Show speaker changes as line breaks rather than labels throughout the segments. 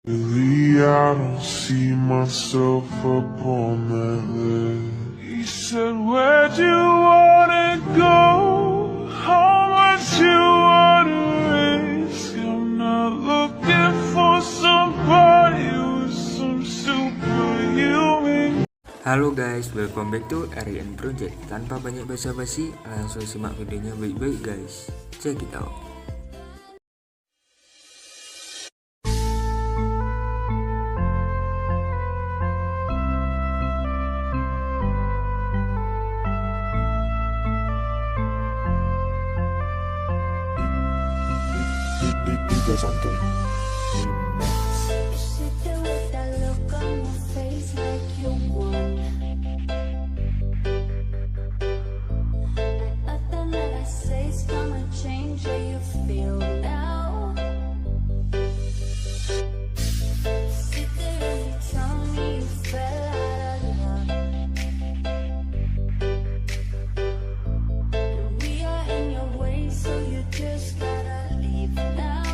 Really, I don't see myself up on that list. He said, where'd you wanna go? How much you wanna risk? I'm not looking for somebody with some superhuman.
Halo guys, welcome back to Arian Project. Tanpa banyak basa-basi, langsung simak videonya baik-baik guys. Check it out.
Santai.
Sit there with that look on your face like you won. Nothing that I say's gonna change how you feel now. Sit there and you tell me you fell out of love. And we are in your way, so you just gotta leave now.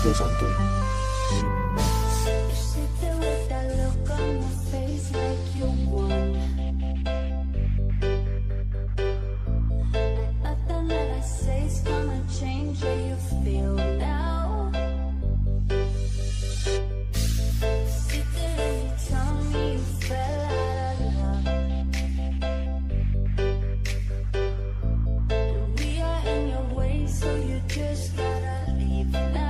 Santai.
Sit there with that look on your face like you won. Nothing that I say's gonna change how you feel now. Sit there and you tell me you fell out of love. And we are in your way, so you just gotta leave now.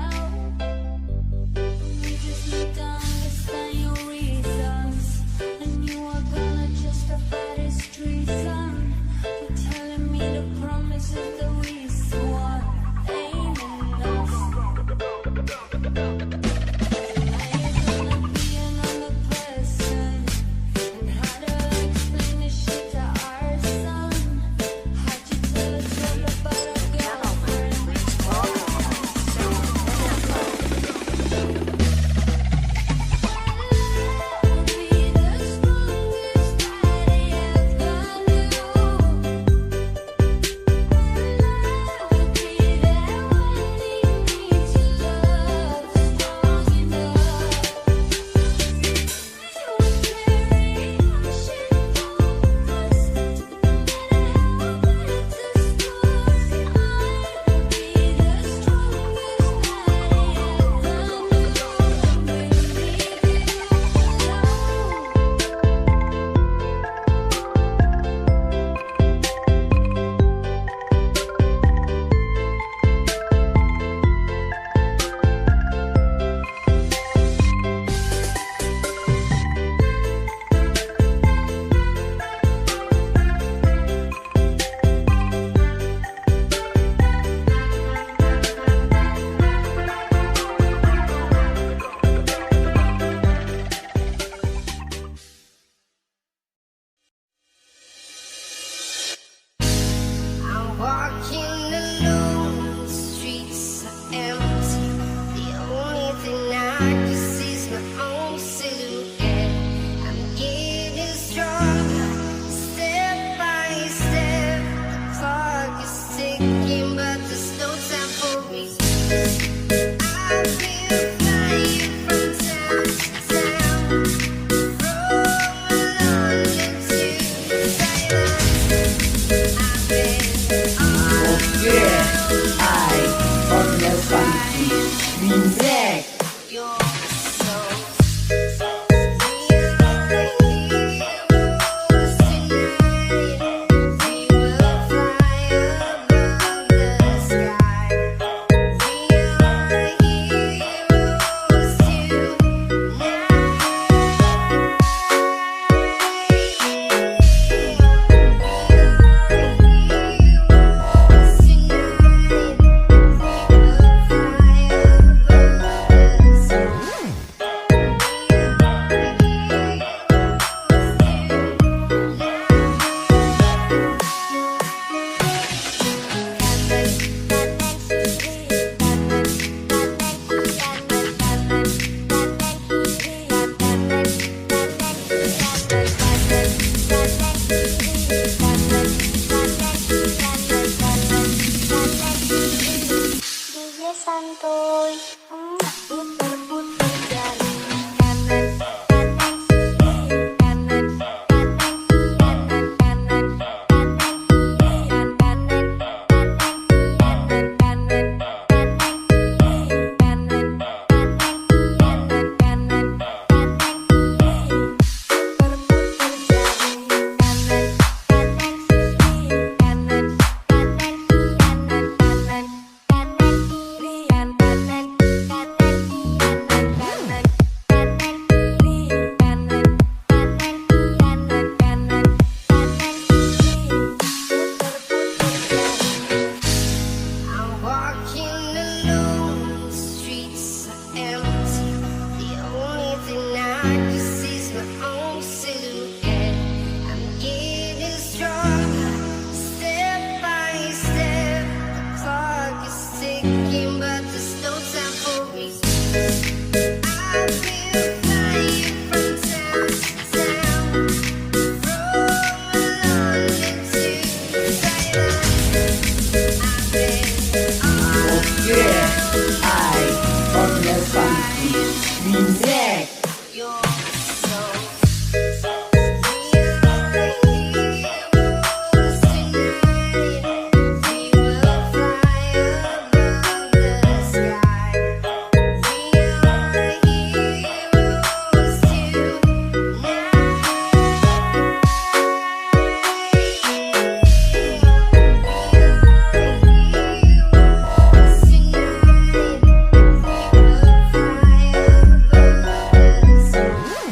empty. The only thing I can see is my own silhouette. I'm getting stronger, step by step. The clock is ticking, but there's no time for me. I've been flying from town to town, from London to Thailand. I've been all
Yeah, I on the country remix.
your soul. We are the heroes tonight. We will fly above the sky. We are the heroes DJ Santuy, itu